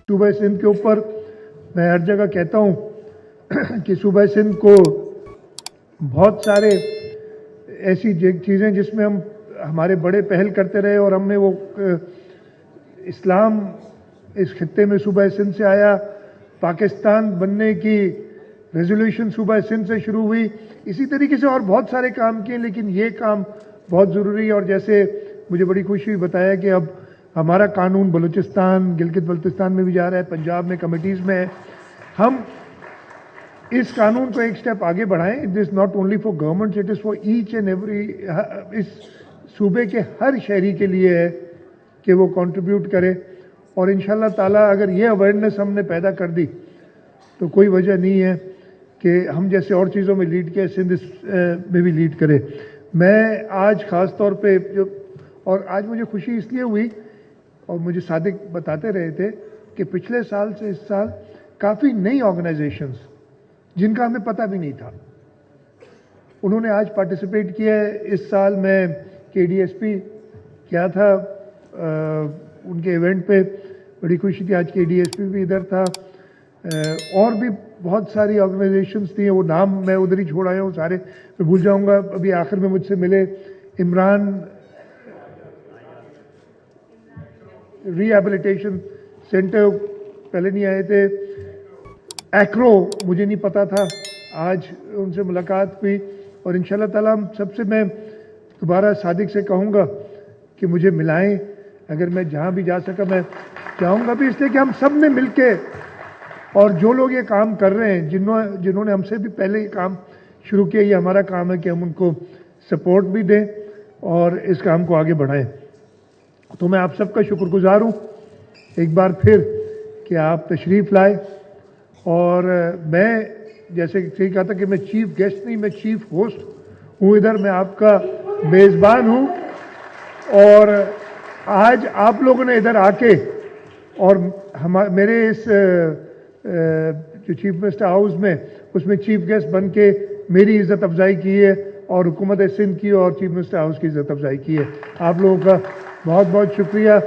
सूबा सिंध के ऊपर मैं हर जगह कहता हूँ कि सूबा सिंध को बहुत सारे ऐसी चीज़ें जिसमें हम हमारे बड़े पहल करते रहे और हमने वो इस्लाम इस खित्ते में सूबा सिंध से आया, पाकिस्तान बनने की रेजोल्यूशन सूबा सिंध से शुरू हुई, इसी तरीके से और बहुत सारे काम किए, लेकिन ये काम बहुत ज़रूरी है। और जैसे मुझे बड़ी खुशी हुई बताया कि अब हमारा कानून बलूचिस्तान, गिलगित बल्तिस्तान में भी जा रहा है, पंजाब में कमिटीज़ में है। हम इस कानून को एक स्टेप आगे बढ़ाएं। It is not only for government, it is for each and every, इस सूबे के हर शहरी के लिए है कि वो कंट्रीब्यूट करे। और इंशाल्लाह ताला अगर ये अवेयरनेस हमने पैदा कर दी तो कोई वजह नहीं है कि हम जैसे और चीज़ों में लीड किया, सिंध में भी लीड करे। मैं आज ख़ास तौर पे और आज मुझे खुशी इसलिए हुई, और मुझे सादिक बताते रहे थे कि पिछले साल से इस साल काफ़ी नई ऑर्गेनाइजेशंस जिनका हमें पता भी नहीं था, उन्होंने आज पार्टिसिपेट किया है। इस साल मैं KDSP क्या था उनके इवेंट पे, बड़ी खुशी थी। आज KDSP भी इधर था, और भी बहुत सारी ऑर्गेनाइजेशंस थी, वो नाम मैं उधर ही छोड़ आया हूँ, सारे मैं भूल जाऊँगा। अभी आखिर में मुझसे मिले इमरान रिहैबिलिटेशन सेंटर, पहले नहीं आए थे। एक्रो मुझे नहीं पता था, आज उनसे मुलाकात हुई। और इंशाल्लाह ताला हम सबसे मैं दोबारा सादिक से कहूँगा कि मुझे मिलाएं, अगर मैं जहाँ भी जा सका मैं चाहूँगा भी, इसलिए कि हम सब ने मिलके, और जो लोग ये काम कर रहे हैं, जिन्होंने हमसे भी पहले ये काम शुरू किया, ये हमारा काम है कि हम उनको सपोर्ट भी दें और इस काम को आगे बढ़ाएं। तो मैं आप सबका शुक्रगुजार हूँ एक बार फिर कि आप तशरीफ़ लाए। और मैं जैसे सही कहा था कि मैं चीफ गेस्ट नहीं, मैं चीफ होस्ट हूँ इधर, मैं आपका मेज़बान हूँ। और आज आप लोगों ने इधर आके और मेरे इस जो चीफ मिनिस्टर हाउस में, उसमें चीफ गेस्ट बन के मेरी इज़्ज़त अफजाई की है, और हुकूमत सिंध की और चीफ मिनिस्टर हाउस की इज़्ज़त अफजाई की है। आप लोगों का बहुत बहुत शुक्रिया।